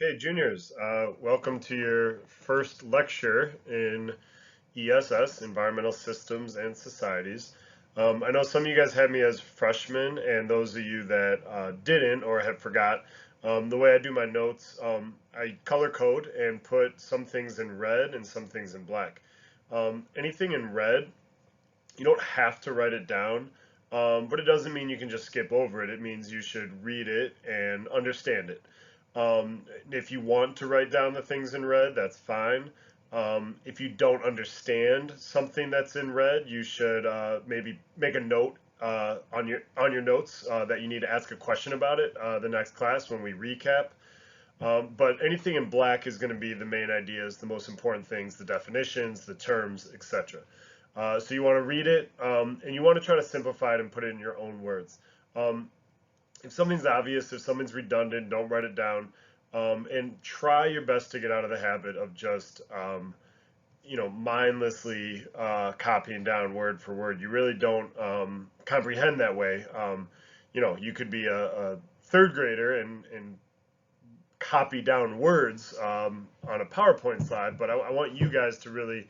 Okay, juniors, welcome to your first lecture in ESS, Environmental Systems and Societies. I know some of you guys had me as freshmen, and those of you that didn't or have forgot, the way I do my notes, I color code and put some things in red and some things in black. Anything in red, you don't have to write it down, but it doesn't mean you can just skip over it. It means you should read it and understand it. If you want to write down the things in red, that's fine. If you don't understand something that's in red, you should maybe make a note on your notes that you need to ask a question about it the next class when we recap. But anything in black is going to be the main ideas, the most important things, the definitions, the terms, etc. So you want to read it, and you want to try to simplify it and put it in your own words. If something's obvious, if something's redundant, don't write it down, and try your best to get out of the habit of just mindlessly copying down word for word. You really don't comprehend that way. You could be a third grader and copy down words on a PowerPoint slide, but I want you guys to really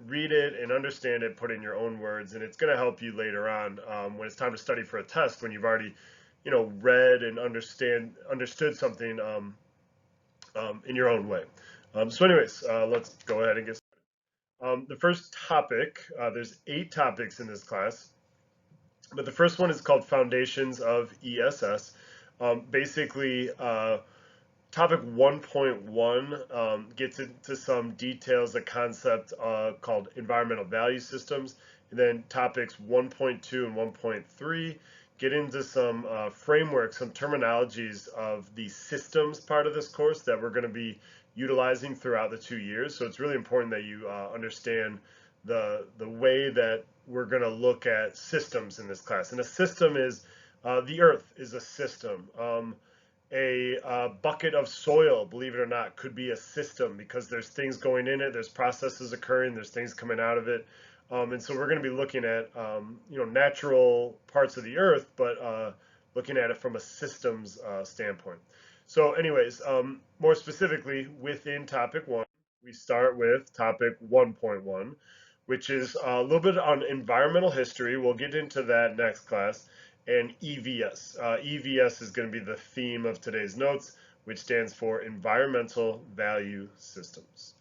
read it and understand it, put it in your own words, and it's going to help you later on when it's time to study for a test, when you've already, read and understood something in your own way. So anyways, let's go ahead and get started. The first topic, there's 8 topics in this class, but the first one is called Foundations of ESS. Basically, Topic 1.1 gets into some details, a concept called environmental value systems. And then topics 1.2 and 1.3 get into some frameworks, some terminologies of the systems part of this course that we're going to be utilizing throughout the 2 years. So it's really important that you understand the way that we're going to look at systems in this class. And a system is, the Earth is a system. A bucket of soil, believe it or not, could be a system because there's things going in it, there's processes occurring, there's things coming out of it. And so we're going to be looking at natural parts of the earth, but looking at it from a systems standpoint. So anyways, more specifically within topic 1, we start with topic 1.1, which is a little bit on environmental history. We'll get into that next class. And EVS. EVS is going to be the theme of today's notes, which stands for Environmental Value Systems.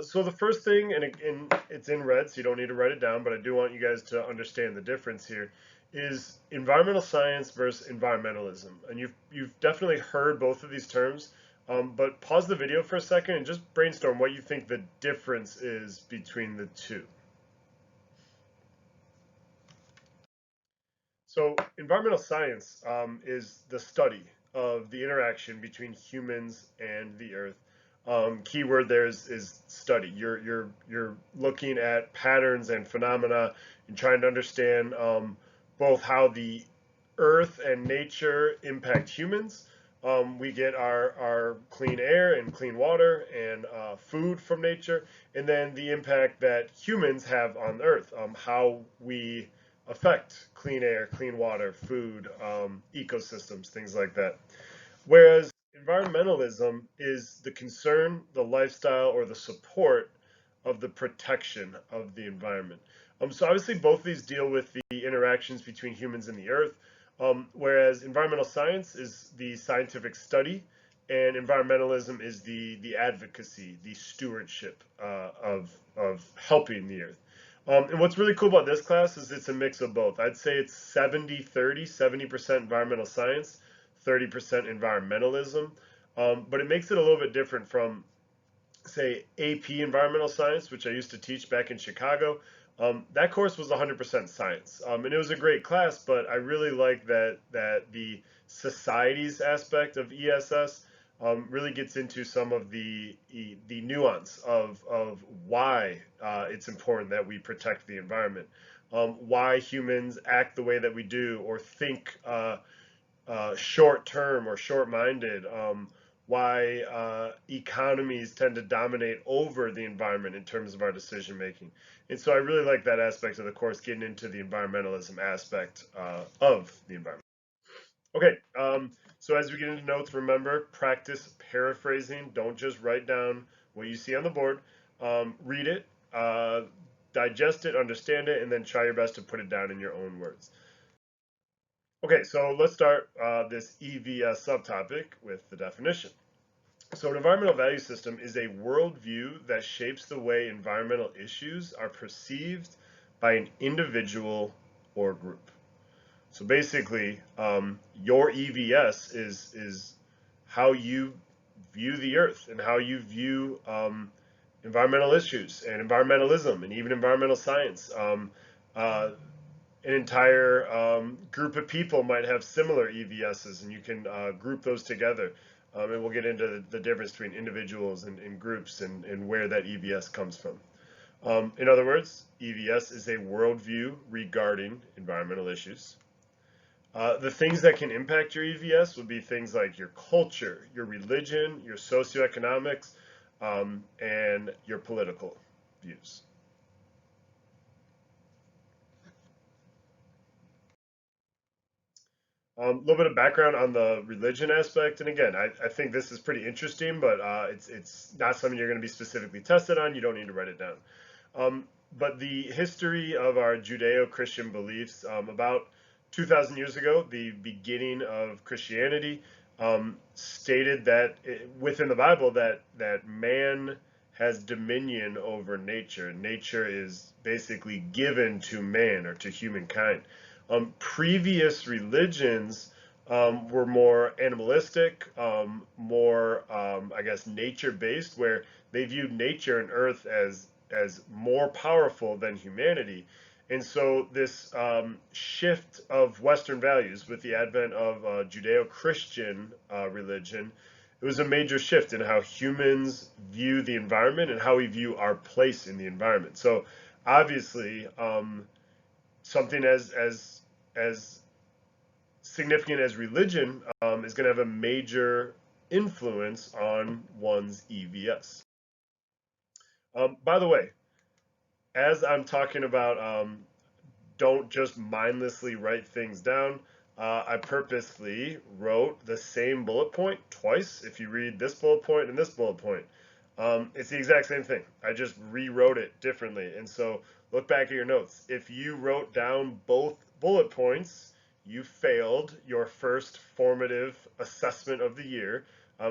So the first thing, and it's in red, so you don't need to write it down, but I do want you guys to understand the difference here, is environmental science versus environmentalism. And you've definitely heard both of these terms, but pause the video for a second and just brainstorm what you think the difference is between the two. So environmental science is the study of the interaction between humans and the earth. Keyword there is study. You're looking at patterns and phenomena and trying to understand both how the earth and nature impact humans. We get our clean air and clean water and food from nature, and then the impact that humans have on the earth, how we affect clean air, clean water, food, ecosystems, things like that. Whereas environmentalism is the concern, the lifestyle, or the support of the protection of the environment. So obviously both of these deal with the interactions between humans and the earth, whereas environmental science is the scientific study, and environmentalism is the advocacy, the stewardship of helping the earth. And what's really cool about this class is it's a mix of both. I'd say it's 70-30, 70% environmental science, 30% environmentalism. But it makes it a little bit different from, say, AP environmental science, which I used to teach back in Chicago. That course was 100% science. And it was a great class, but I really like that the societies aspect of ESS really gets into some of the nuance of why it's important that we protect the environment, why humans act the way that we do or think short-term or short-minded, why economies tend to dominate over the environment in terms of our decision making. And so I really like that aspect of the course, getting into the environmentalism aspect of the environment. Okay, so as we get into notes, remember, practice paraphrasing. Don't just write down what you see on the board. Read it, digest it, understand it, and then try your best to put it down in your own words. Okay, so let's start this EVS subtopic with the definition. So an environmental value system is a worldview that shapes the way environmental issues are perceived by an individual or group. So basically, your EVS is how you view the earth and how you view environmental issues and environmentalism and even environmental science. Uh, an entire group of people might have similar EVSs, and you can group those together. And we'll get into the difference between individuals and groups and where that EVS comes from. In other words, EVS is a worldview regarding environmental issues. The things that can impact your EVS would be things like your culture, your religion, your socioeconomics, and your political views. A little bit of background on the religion aspect, and again, I think this is pretty interesting, but it's not something you're going to be specifically tested on. You don't need to write it down. But the history of our Judeo-Christian beliefs, about 2,000 years ago, the beginning of Christianity, stated that within the Bible that man has dominion over nature. Nature is basically given to man or to humankind. Previous religions were more animalistic, more, I guess, nature-based, where they viewed nature and earth as more powerful than humanity. And so this shift of Western values with the advent of Judeo-Christian religion, it was a major shift in how humans view the environment and how we view our place in the environment. So obviously, something as significant as religion is going to have a major influence on one's EVS. By the way, as I'm talking about, don't just mindlessly write things down. I purposely wrote the same bullet point twice. If you read this bullet point and this bullet point, it's the exact same thing. I just rewrote it differently. And so look back at your notes. If you wrote down both bullet points, you failed your first formative assessment of the year,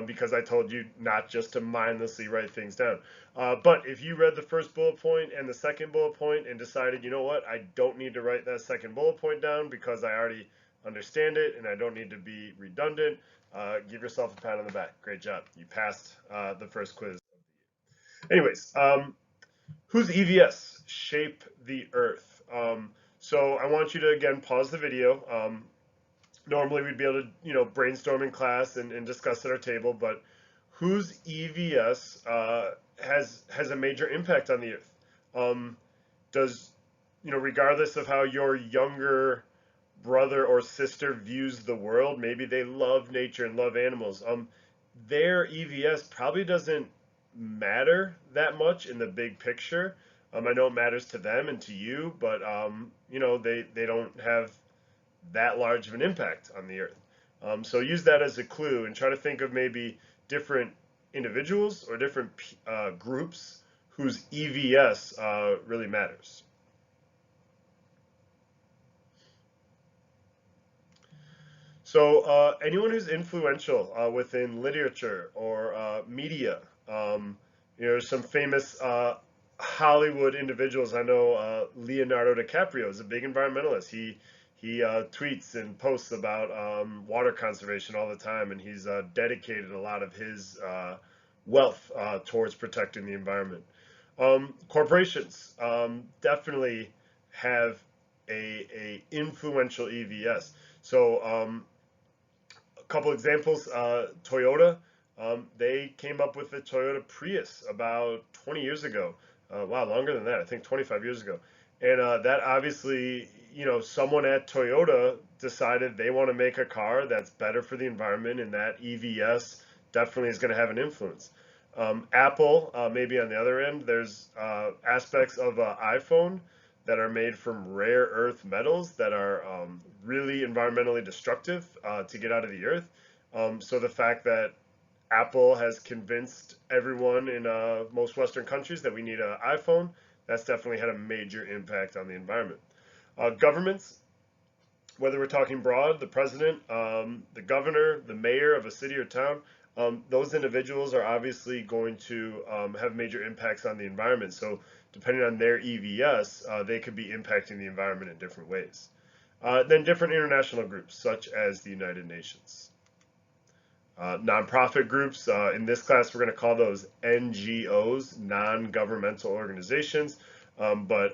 because I told you not just to mindlessly write things down. But if you read the first bullet point and the second bullet point and decided, you know what, I don't need to write that second bullet point down because I already understand it and I don't need to be redundant, give yourself a pat on the back. Great job. You passed the first quiz. Anyways, whose EVS shape the Earth? So I want you to again pause the video. Normally we'd be able to brainstorm in class and discuss at our table, but whose EVS has a major impact on the Earth? Does regardless of how your younger brother or sister views the world, maybe they love nature and love animals. Their EVS probably doesn't matter that much in the big picture. I know it matters to them and to you, but they don't have that large of an impact on the earth. So use that as a clue and try to think of maybe different individuals or different groups whose EVS really matters. So anyone who's influential within literature or media, there's some famous Hollywood individuals. I know Leonardo DiCaprio is a big environmentalist. He tweets and posts about water conservation all the time, and he's dedicated a lot of his wealth towards protecting the environment. Corporations definitely have a influential EVS. So a couple examples, Toyota, they came up with the Toyota Prius about 20 years ago. Wow, longer than that, I think 25 years ago. And that obviously, someone at Toyota decided they want to make a car that's better for the environment, and that EVS definitely is going to have an influence. Apple, maybe on the other end, there's aspects of iPhone that are made from rare earth metals that are really environmentally destructive to get out of the earth. So the fact that Apple has convinced everyone in most Western countries that we need an iPhone, that's definitely had a major impact on the environment. Governments, whether we're talking broad, the president, the governor, the mayor of a city or town, those individuals are obviously going to have major impacts on the environment. So depending on their EVS, they could be impacting the environment in different ways. Then different international groups, such as the United Nations. Nonprofit groups, in this class we're going to call those NGOs, non-governmental organizations, but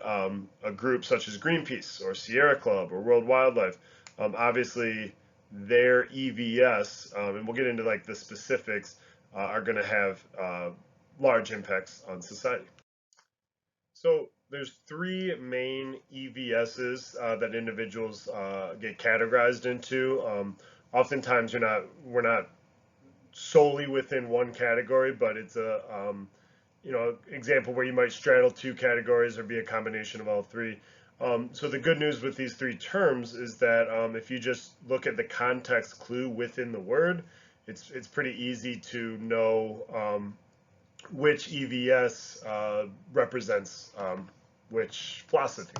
a group such as Greenpeace or Sierra Club or World Wildlife, obviously their EVS, and we'll get into like the specifics, are going to have large impacts on society. So there's three main EVSs that individuals get categorized into. Oftentimes we're not solely within one category, but it's a example where you might straddle two categories or be a combination of all three. So the good news with these three terms is that if you just look at the context clue within the word, it's pretty easy to know which EVS represents which philosophy.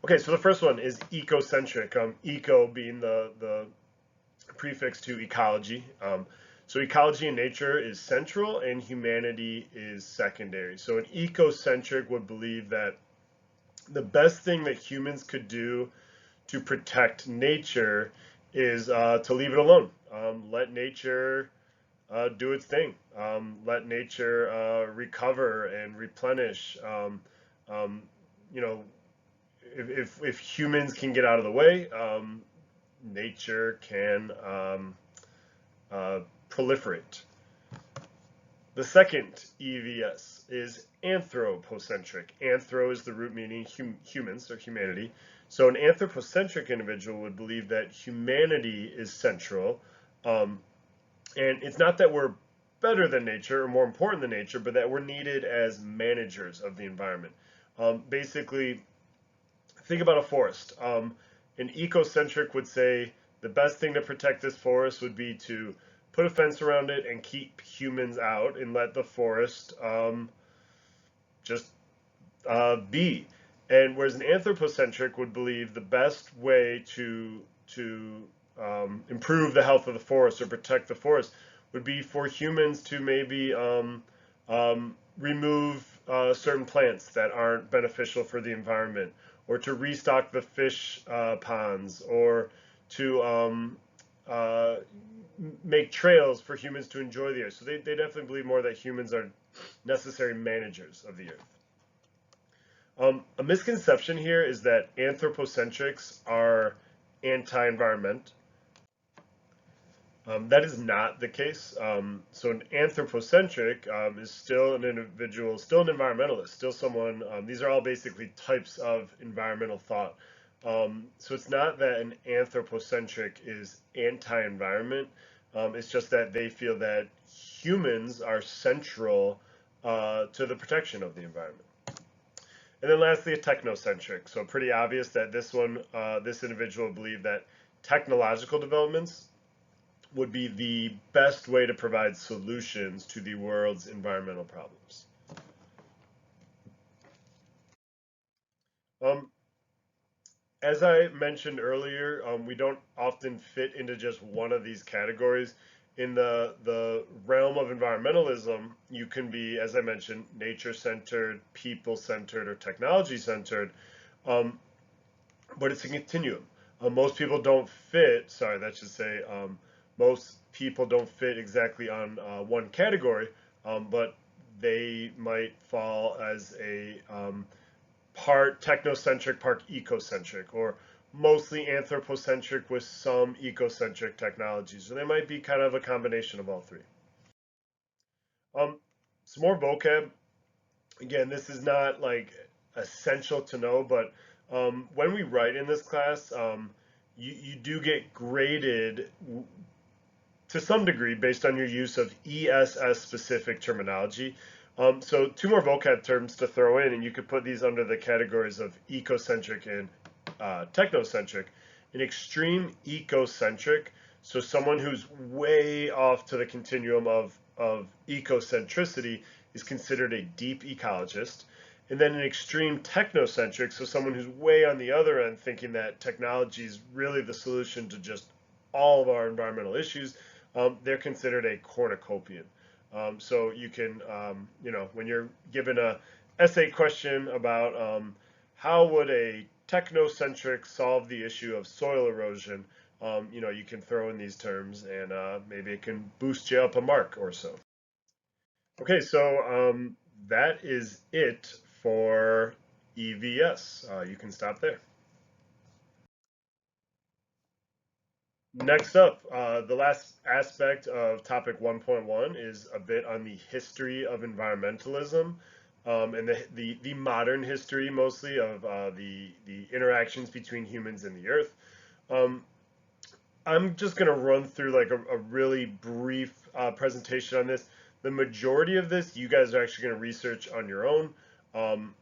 Okay, so the first one is ecocentric. Eco being the prefix to ecology. So ecology in nature is central and humanity is secondary. So an ecocentric would believe that the best thing that humans could do to protect nature is to leave it alone. Let nature do its thing. Let nature recover and replenish. You know, if humans can get out of the way, nature can proliferate. The second EVS is anthropocentric. Anthro is the root meaning humans or humanity. So an anthropocentric individual would believe that humanity is central. And it's not that we're better than nature or more important than nature, but that we're needed as managers of the environment. Basically, think about a forest. An ecocentric would say the best thing to protect this forest would be to put a fence around it and keep humans out and let the forest just be. And whereas an anthropocentric would believe the best way to improve the health of the forest or protect the forest would be for humans to maybe remove certain plants that aren't beneficial for the environment, or to restock the fish ponds, or to make trails for humans to enjoy the earth. So they definitely believe more that humans are necessary managers of the earth. A misconception here is that anthropocentrics are anti-environment. That is not the case. So an anthropocentric is still an individual, still an environmentalist, still someone, these are all basically types of environmental thought. So it's not that an anthropocentric is anti-environment. It's just that they feel that humans are central to the protection of the environment. And then lastly, a technocentric. So pretty obvious that this one, this individual believed that technological developments would be the best way to provide solutions to the world's environmental problems. As I mentioned earlier, we don't often fit into just one of these categories. In the realm of environmentalism, you can be, as I mentioned, nature-centered, people-centered, or technology-centered, but it's a continuum. Most people don't fit, sorry, that should say, most people don't fit exactly on one category, but they might fall as a part technocentric, part ecocentric, or mostly anthropocentric with some ecocentric technologies. So they might be kind of a combination of all three. Some more vocab. Again, this is not like essential to know, but when we write in this class, you do get graded to some degree based on your use of ESS specific terminology. So two more vocab terms to throw in, and you could put these under the categories of ecocentric and technocentric. An extreme ecocentric, so someone who's way off to the continuum of ecocentricity is considered a deep ecologist. And then an extreme technocentric, so someone who's way on the other end thinking that technology is really the solution to just all of our environmental issues, they're considered a cornucopian. So you can, when you're given a essay question about how would a technocentric solve the issue of soil erosion, you can throw in these terms and maybe it can boost you up a mark or so. Okay, so that is it for EVS. You can stop there. Next up, the last aspect of topic 1.1 is a bit on the history of environmentalism, and the modern history mostly of the interactions between humans and the earth. Um, I'm just going to run through like a really brief presentation on this. The majority of this you guys are actually going to research on your own. Um,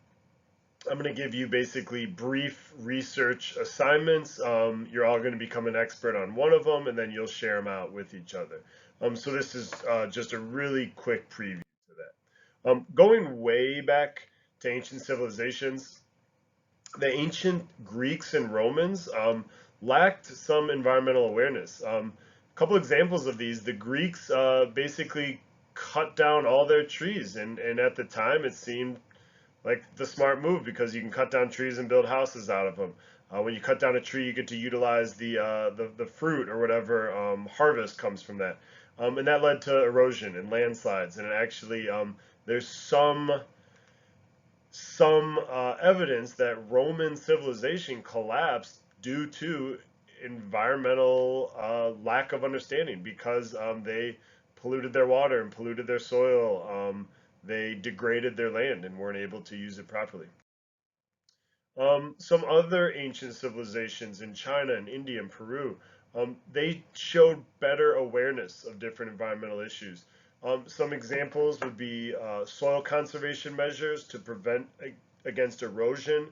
I'm going to give you basically brief research assignments. You're all going to become an expert on one of them, and then you'll share them out with each other. So this is just a really quick preview to that. Going way back to ancient civilizations, the ancient Greeks and Romans lacked some environmental awareness. A couple examples of these: the Greeks basically cut down all their trees, and at the time it seemed like the smart move because you can cut down trees and build houses out of them. When you cut down a tree, you get to utilize the fruit or whatever harvest comes from that, and that led to erosion and landslides. And it actually, there's some evidence that Roman civilization collapsed due to environmental lack of understanding because they polluted their water and polluted their soil. They degraded their land and weren't able to use it properly. Some other ancient civilizations in China and India and Peru, they showed better awareness of different environmental issues. Some examples would be soil conservation measures to prevent against erosion.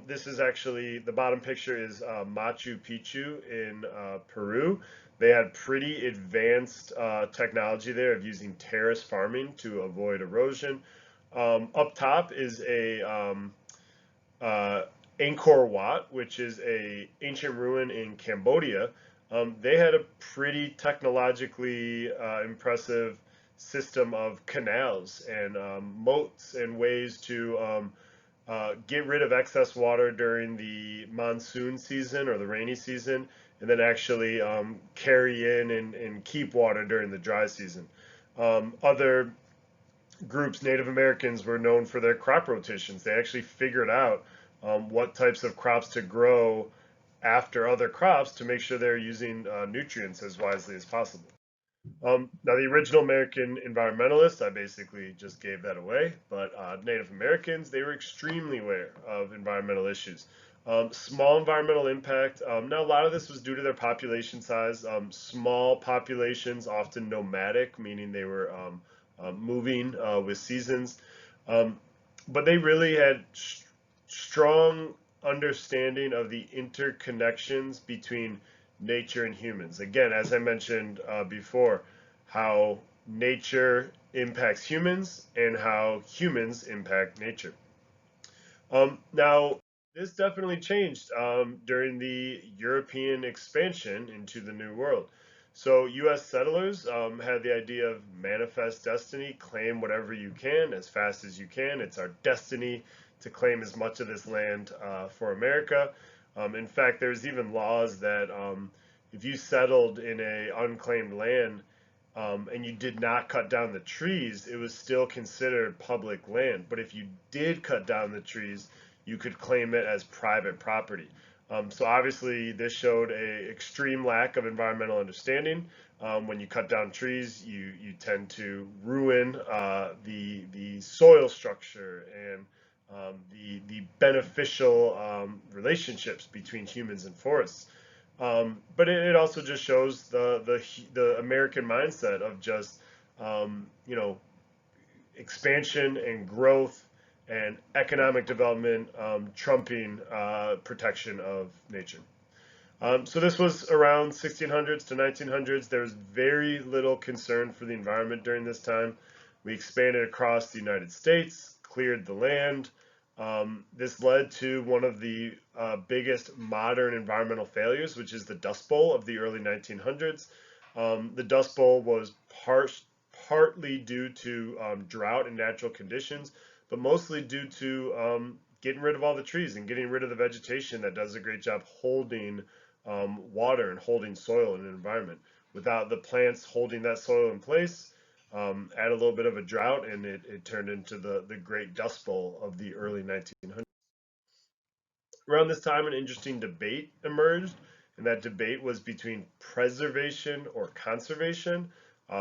This is actually, the bottom picture is Machu Picchu in Peru. They had pretty advanced technology there of using terrace farming to avoid erosion. Up top is a Angkor Wat, which is a ancient ruin in Cambodia. They had a pretty technologically impressive system of canals and moats and ways to get rid of excess water during the monsoon season or the rainy season, and then actually carry in and keep water during the dry season. Other groups, Native Americans, were known for their crop rotations. They actually figured out what types of crops to grow after other crops to make sure they're using nutrients as wisely as possible. Now, the original American environmentalists, I basically just gave that away, but Native Americans, they were extremely aware of environmental issues. Small environmental impact. Now, a lot of this was due to their population size. Small populations, often nomadic, meaning they were moving with seasons. But they really had strong understanding of the interconnections between nature and humans. Again, as I mentioned before, how nature impacts humans and how humans impact nature. Now, this definitely changed during the European expansion into the New World. So U.S. settlers had the idea of manifest destiny, claim whatever you can as fast as you can. It's our destiny to claim as much of this land for America. In fact, there's even laws that if you settled in a unclaimed land and you did not cut down the trees, it was still considered public land. But if you did cut down the trees, you could claim it as private property. So obviously, this showed a extreme lack of environmental understanding. When you cut down trees, you tend to ruin the soil structure and the beneficial relationships between humans and forests. But it also just shows the American mindset of just you know expansion and growth and economic development trumping protection of nature. So this was around 1600s to 1900s. There was very little concern for the environment during this time. We expanded across the United States, cleared the land. This led to one of the biggest modern environmental failures, which is the Dust Bowl of the early 1900s. The Dust Bowl was partly due to drought and natural conditions, but mostly due to getting rid of all the trees and getting rid of the vegetation that does a great job holding water and holding soil in an environment. Without the plants holding that soil in place, add a little bit of a drought, and it turned into the Great Dust Bowl of the early 1900s. Around this time, an interesting debate emerged, and that debate was between preservation or conservation.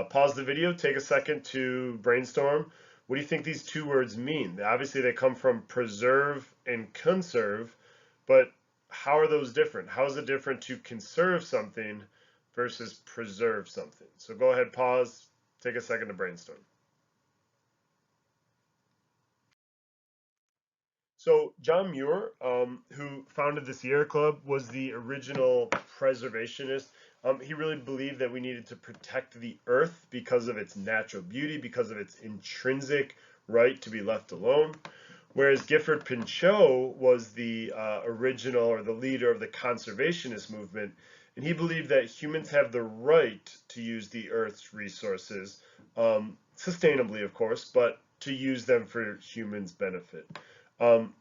Pause the video, take a second to brainstorm. What do you think these two words mean? Obviously, they come from preserve and conserve, but how are those different? How is it different to conserve something versus preserve something? So go ahead, pause, take a second to brainstorm. So John Muir, who founded the Sierra Club, was the original preservationist. He really believed that we needed to protect the earth because of its natural beauty, because of its intrinsic right to be left alone. Whereas Gifford Pinchot was the original or the leader of the conservationist movement, and he believed that humans have the right to use the earth's resources, sustainably, of course, but to use them for humans' benefit. Um,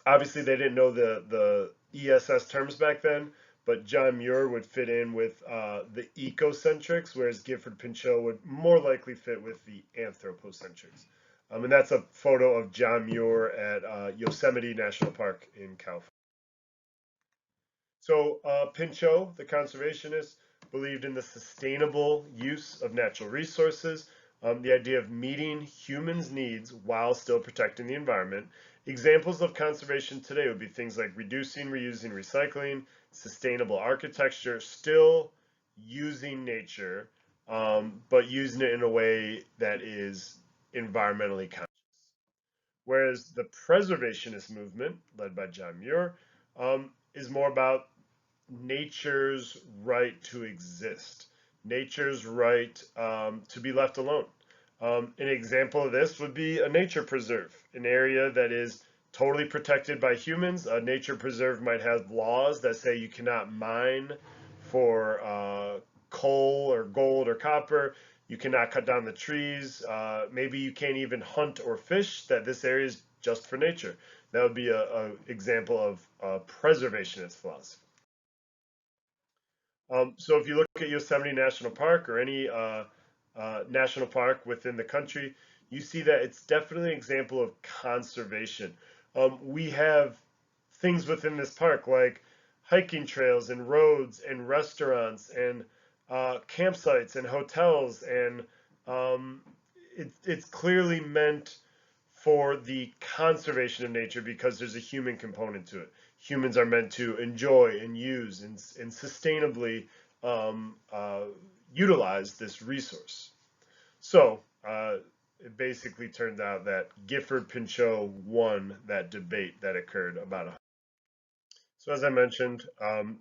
Obviously, they didn't know the ESS terms back then, but John Muir would fit in with the ecocentrics, whereas Gifford Pinchot would more likely fit with the anthropocentrics. And that's a photo of John Muir at Yosemite National Park in California. So Pinchot, the conservationist, believed in the sustainable use of natural resources, the idea of meeting humans' needs while still protecting the environment. Examples of conservation today would be things like reducing, reusing, recycling, sustainable architecture, still using nature, but using it in a way that is environmentally conscious. Whereas the preservationist movement, led by John Muir, is more about nature's right to exist, nature's right to be left alone. An example of this would be a nature preserve, an area that is totally protected by humans. A nature preserve might have laws that say you cannot mine for coal or gold or copper. You cannot cut down the trees. Maybe you can't even hunt or fish, that this area is just for nature. That would be a example of a preservationist philosophy. So if you look at Yosemite National Park or any national park within the country, you see that it's definitely an example of conservation. We have things within this park like hiking trails and roads and restaurants and campsites and hotels, and it's clearly meant for the conservation of nature because there's a human component to it. Humans are meant to enjoy and use and sustainably utilize this resource. So it basically turned out that Gifford Pinchot won that debate that occurred about a. So as I mentioned,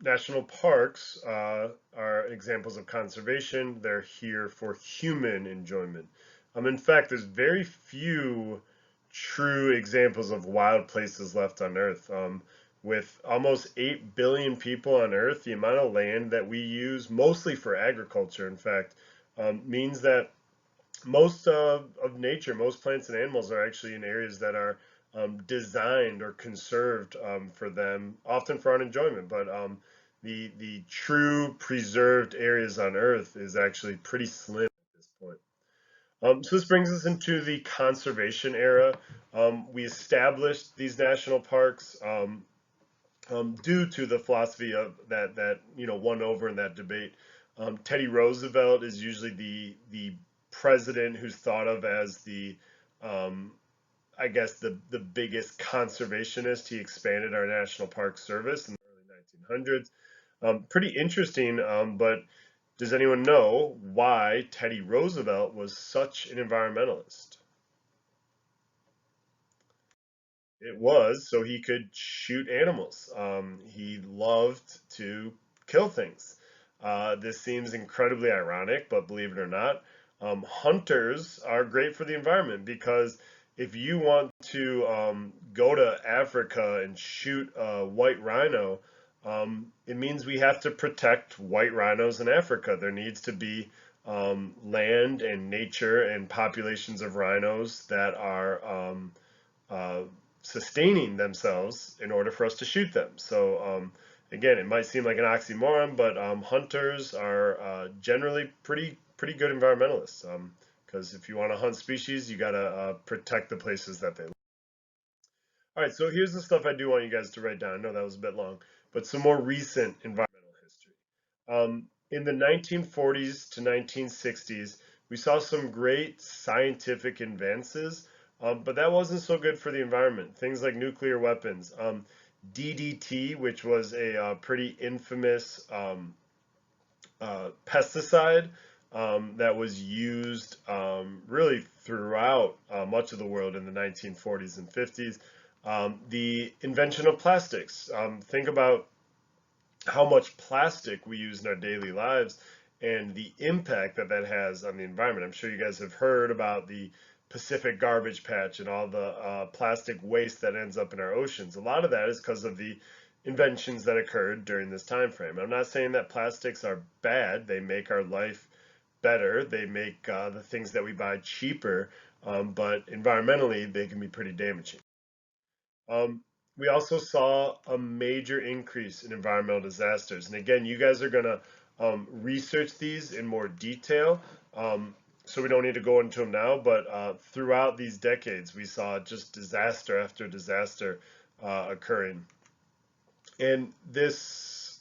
national parks are examples of conservation. They're here for human enjoyment. In fact, there's very few true examples of wild places left on Earth. With almost 8 billion people on Earth, the amount of land that we use, mostly for agriculture, in fact, means that most of nature, most plants and animals are actually in areas that are designed or conserved for them, often for our enjoyment. But the true preserved areas on Earth is actually pretty slim at this point. So this brings us into the conservation era. We established these national parks due to the philosophy of that won over in that debate. Teddy Roosevelt is usually the president who's thought of as the I guess the biggest conservationist. He expanded our national park service in the early 1900s. Pretty interesting, but does anyone know why Teddy Roosevelt was such an environmentalist? It was so he could shoot animals. He loved to kill things. This seems incredibly ironic, but believe it or not, hunters are great for the environment because if you want to go to Africa and shoot a white rhino, it means we have to protect white rhinos in Africa. There needs to be land and nature and populations of rhinos that are uh, sustaining themselves in order for us to shoot them. So again, it might seem like an oxymoron, but hunters are generally pretty good environmentalists. Because if you want to hunt species, you got to protect the places that they live. All right, so here's the stuff I do want you guys to write down. I know that was a bit long, but some more recent environmental history. In the 1940s to 1960s, we saw some great scientific advances, but that wasn't so good for the environment. Things like nuclear weapons, DDT, which was a pretty infamous pesticide that was used really throughout much of the world in the 1940s and 50s. The invention of plastics. Think about how much plastic we use in our daily lives and the impact that that has on the environment. I'm sure you guys have heard about the Pacific garbage patch and all the plastic waste that ends up in our oceans. A lot of that is because of the inventions that occurred during this time frame. I'm not saying that plastics are bad. They make our life better. They make the things that we buy cheaper, but environmentally, they can be pretty damaging. Um, we also saw a major increase in environmental disasters. And again, you guys are going to research these in more detail. So we don't need to go into them now, but throughout these decades, we saw just disaster after disaster occurring. And this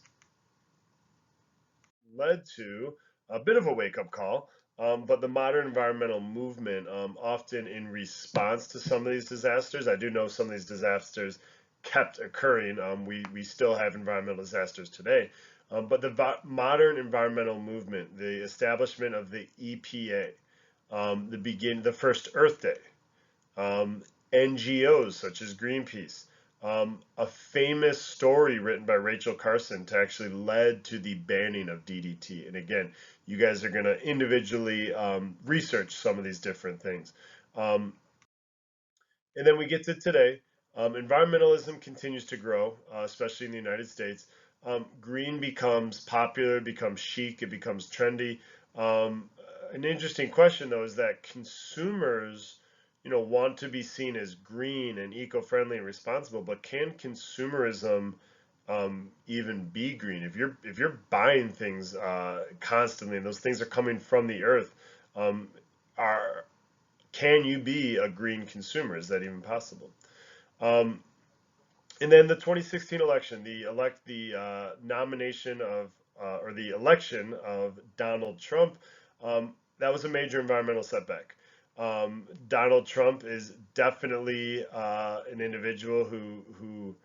led to a bit of a wake-up call, but the modern environmental movement, often in response to some of these disasters, I do know some of these disasters kept occurring. We still have environmental disasters today, but the modern environmental movement, the establishment of the EPA, the first Earth Day, um, NGOs such as Greenpeace. A famous story written by Rachel Carson to actually led to the banning of DDT. And again, you guys are going to individually research some of these different things. Um, and then we get to today. Environmentalism continues to grow, especially in the United States. Green becomes popular, becomes chic, it becomes trendy. An interesting question, though, is that consumers, want to be seen as green and eco-friendly and responsible, but can consumerism even be green? If you're buying things constantly, and those things are coming from the earth, are can you be a green consumer? Is that even possible? Um, and then the 2016 election, the nomination of or the election of Donald Trump, that was a major environmental setback. Donald Trump is definitely an individual who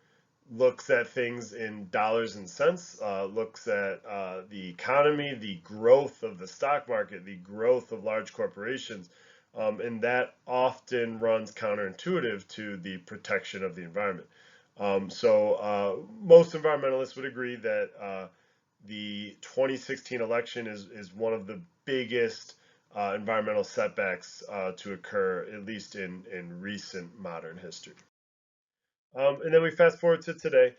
looks at things in dollars and cents, looks at the economy, the growth of the stock market, the growth of large corporations, and that often runs counterintuitive to the protection of the environment. So most environmentalists would agree that the 2016 election is one of the biggest environmental setbacks to occur, at least in recent modern history. And then we fast forward to today.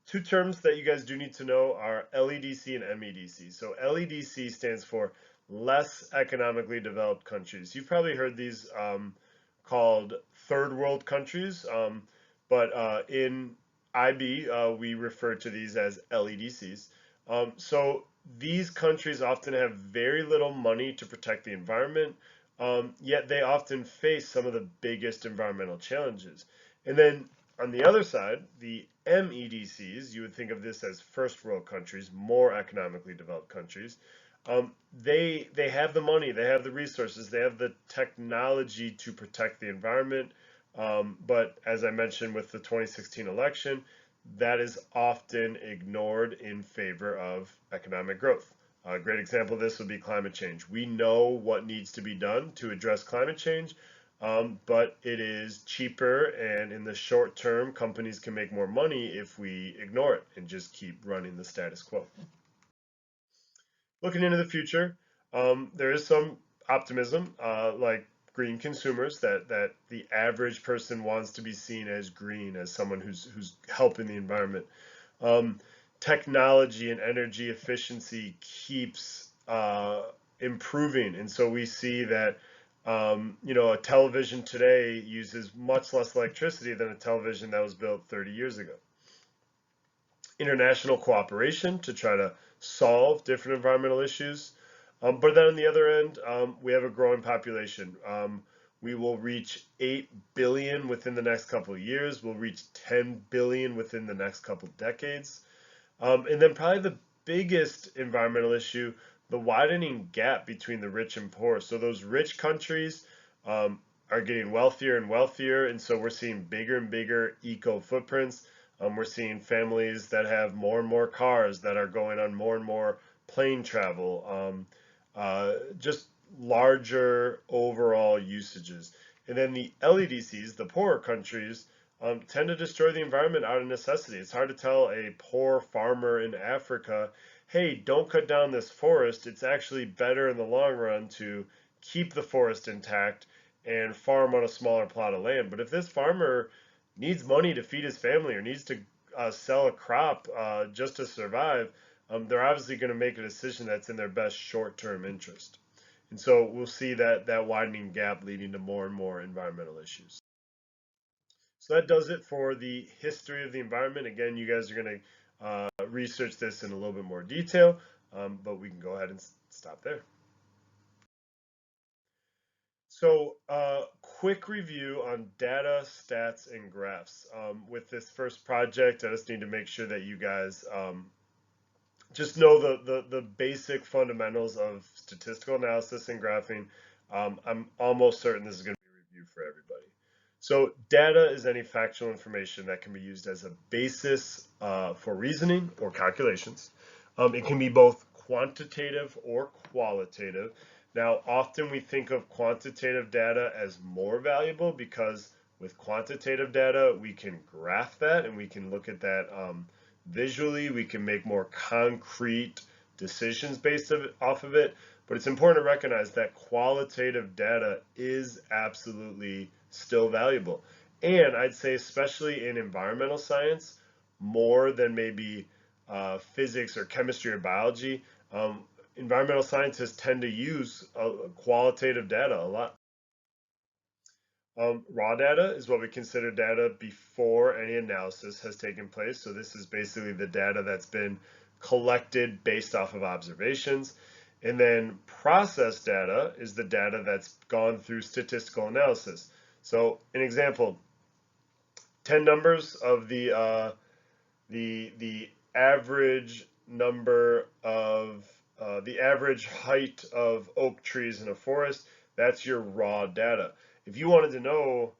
Two terms that you guys do need to know are LEDC and MEDC. So LEDC stands for less economically developed countries. You've probably heard these called third world countries, but in IB, we refer to these as LEDCs. So these countries often have very little money to protect the environment, yet they often face some of the biggest environmental challenges. And then on the other side, the MEDCs, you would think of this as first world countries, more economically developed countries. They have the money, they have the resources, they have the technology to protect the environment. But as I mentioned with the 2016 election, that is often ignored in favor of economic growth. A great example of this would be climate change. We know what needs to be done to address climate change, but it is cheaper, and in the short term, companies can make more money if we ignore it and just keep running the status quo. Looking into the future, there is some optimism, like green consumers, that the average person wants to be seen as green, as someone who's helping the environment. Um, Technology and energy efficiency keeps improving, and so we see that a television today uses much less electricity than a television that was built 30 years ago. International cooperation to try to solve different environmental issues. But then on the other end, we have a growing population. We will reach 8 billion within the next couple of years. We'll reach 10 billion within the next couple of decades. And then probably the biggest environmental issue, the widening gap between the rich and poor. So those rich countries are getting wealthier and wealthier, and so we're seeing bigger and bigger eco footprints. We're seeing families that have more and more cars that are going on more and more plane travel, just larger overall usages. And then the LEDCs, the poorer countries, tend to destroy the environment out of necessity. It's hard to tell a poor farmer in Africa, hey, don't cut down this forest. It's actually better in the long run to keep the forest intact and farm on a smaller plot of land. But if this farmer needs money to feed his family or needs to sell a crop just to survive, they're obviously going to make a decision that's in their best short-term interest. And so we'll see that widening gap leading to more and more environmental issues. So that does it for the history of the environment. Again, you guys are going to research this in a little bit more detail, but we can go ahead and stop there. So, quick review on data, stats, and graphs. With this first project, I just need to make sure that you guys just know the basic fundamentals of statistical analysis and graphing. I'm almost certain this is going to be a review for everybody. So data is any factual information that can be used as a basis for reasoning or calculations. It can be both quantitative or qualitative. Now, often we think of quantitative data as more valuable because with quantitative data, we can graph that and we can look at that visually. We can make more concrete decisions based off of it. But it's important to recognize that qualitative data is absolutely still valuable. And I'd say especially in environmental science, more than maybe physics or chemistry or biology, environmental scientists tend to use qualitative data a lot. Raw data is what we consider data before any analysis has taken place. So this is basically the data that's been collected based off of observations. And then processed data is the data that's gone through statistical analysis. So an example, 10 numbers of the average number of the average height of oak trees in a forest. That's your raw data. If you wanted to know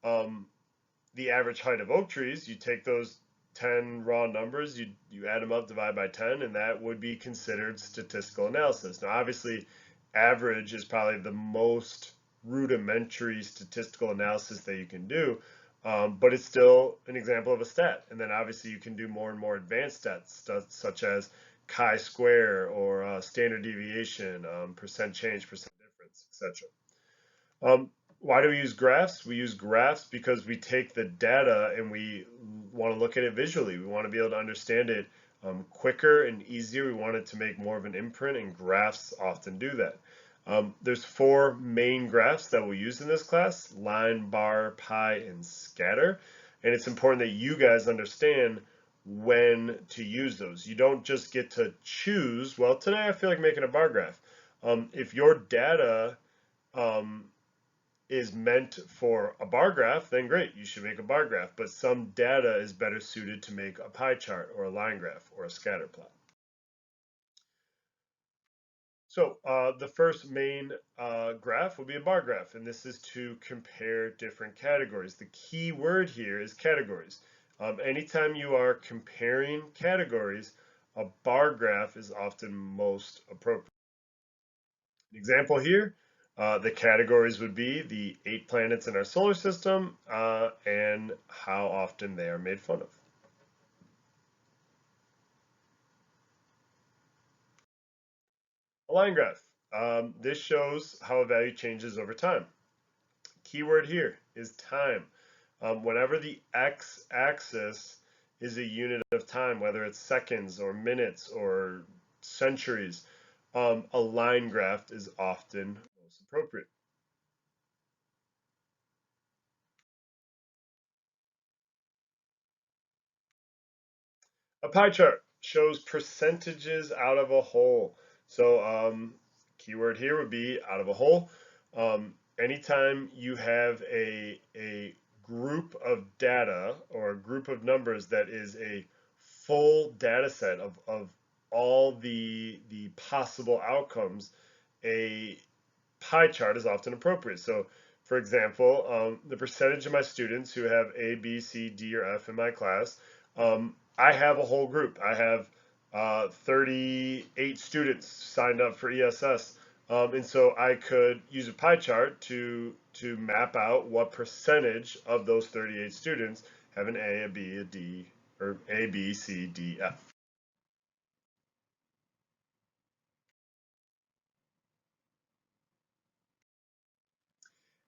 the average height of oak trees, you take those 10 raw numbers, you add them up, divide by 10, and that would be considered statistical analysis. Now, obviously, average is probably the most rudimentary statistical analysis that you can do, but it's still an example of a stat. And then obviously you can do more and more advanced stats, such as chi-square or standard deviation, percent change, percent difference, etc. Why do we use graphs? We use graphs because we take the data and we want to look at it visually. We want to be able to understand it quicker and easier. We want it to make more of an imprint, and graphs often do that. There's 4 main graphs that we'll use in this class: line, bar, pie, and scatter. And it's important that you guys understand when to use those. You don't just get to choose, well, today I feel like making a bar graph. If your data is meant for a bar graph, then great, you should make a bar graph. But some data is better suited to make a pie chart or a line graph or a scatter plot. So the first main graph will be a bar graph, and this is to compare different categories. The key word here is categories. Anytime you are comparing categories, a bar graph is often most appropriate. An example here, The categories would be the 8 planets in our solar system and how often they are made fun of. A line graph. This shows how a value changes over time. Keyword here is time. Whenever the x-axis is a unit of time, whether it's seconds or minutes or centuries, a line graph is often most appropriate. A pie chart shows percentages out of a whole. So keyword here would be out of a whole. Anytime you have a group of data or a group of numbers that is a full data set of all the possible outcomes, a pie chart is often appropriate. So, for example, the percentage of my students who have A, B, C, D, or F in my class, I have a whole group. I have 38 students signed up for ESS. And so I could use a pie chart to map out what percentage of those 38 students have an A, a B, a D, or A, B, C, D, F.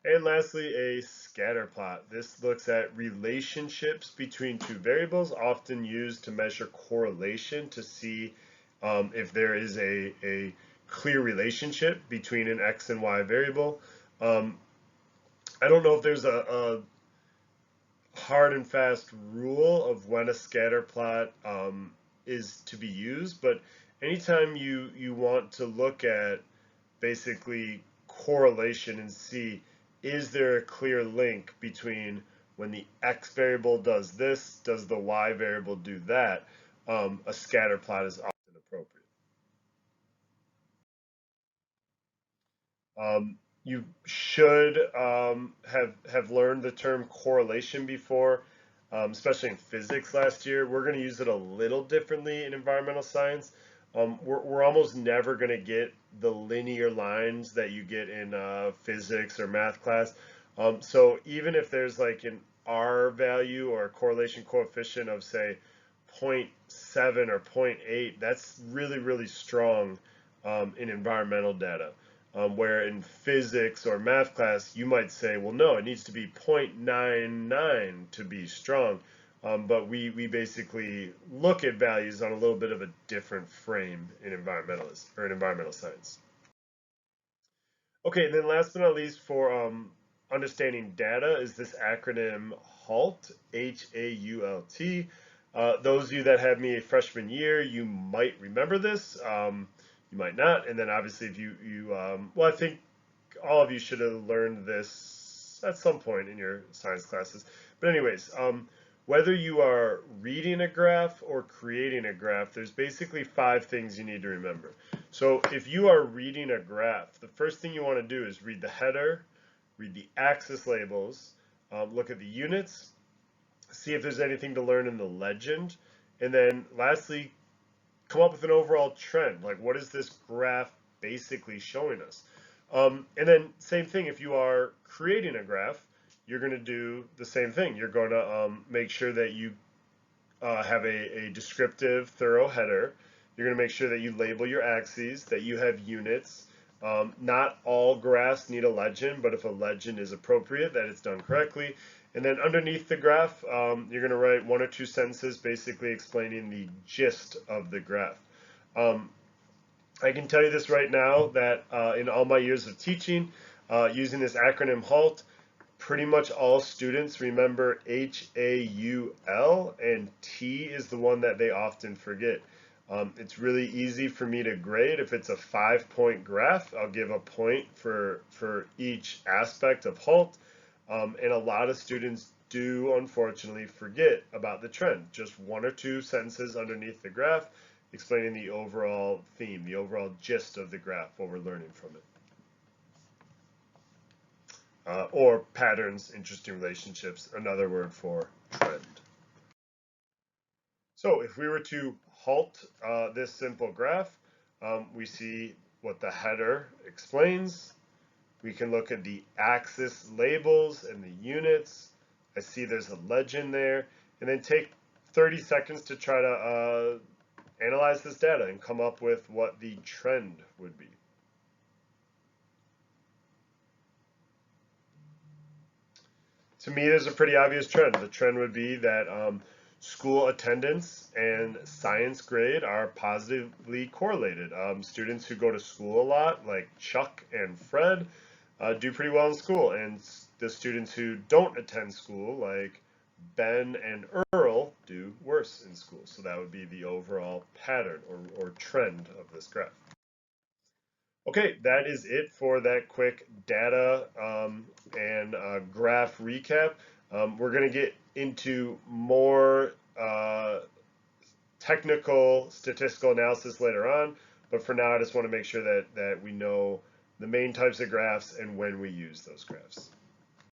And lastly, a scatter plot. This looks at relationships between two variables, often used to measure correlation to see if there is a clear relationship between an x and y variable. Um, I don't know if there's a hard and fast rule of when a scatter plot is to be used, but anytime you want to look at basically correlation and see is there a clear link between when the x variable does this, does the y variable do that, a scatter plot is often appropriate. You should have learned the term correlation before, especially in physics last year. We're going to use it a little differently in environmental science. We're almost never going to get the linear lines that you get in physics or math class. So even if there's like an R value or a correlation coefficient of say zero point 0.7 or zero point 0.8, that's really, really strong in environmental data. Where in physics or math class, you might say, well, no, it needs to be 0.99 to be strong. But we basically look at values on a little bit of a different frame in environmentalism or in environmental science. Okay, and then last but not least, for understanding data, is this acronym HALT, H-A-U-L-T. Those of you that had me a freshman year, you might remember this. You might not. And then obviously, if well, I think all of you should have learned this at some point in your science classes. But anyways, whether you are reading a graph or creating a graph, there's basically 5 things you need to remember. So if you are reading a graph, the first thing you want to do is read the header, read the axis labels, look at the units, see if there's anything to learn in the legend, and then lastly, come up with an overall trend. Like, what is this graph basically showing us? And then same thing, if you are creating a graph, you're going to do the same thing. You're going to make sure that you have a descriptive, thorough header. You're going to make sure that you label your axes, that you have units. Not all graphs need a legend, but if a legend is appropriate, that it's done correctly. And then underneath the graph, you're going to write 1 or 2 sentences basically explaining the gist of the graph. I can tell you this right now that in all my years of teaching, using this acronym HALT, pretty much all students remember HAUL, and T is the one that they often forget. It's really easy for me to grade. If it's a 5-point graph, I'll give a point for each aspect of HALT. And a lot of students do unfortunately forget about the trend. Just 1 or 2 sentences underneath the graph explaining the overall theme, the overall gist of the graph, what we're learning from it. Or patterns, interesting relationships, another word for trend. So if we were to halt this simple graph, we see what the header explains, We can look at the axis labels and the units. I see there's a legend there. And then take 30 seconds to try to analyze this data and come up with what the trend would be. To me, there's a pretty obvious trend. The trend would be that school attendance and science grade are positively correlated. Students who go to school a lot, like Chuck and Fred, do pretty well in school, and the students who don't attend school, like Ben and Earl, do worse in school. So that would be the overall pattern or trend of this graph. Okay, that is it for that quick data and graph recap. We're going to get into more technical statistical analysis later on, but for now I just want to make sure that we know the main types of graphs and when we use those graphs.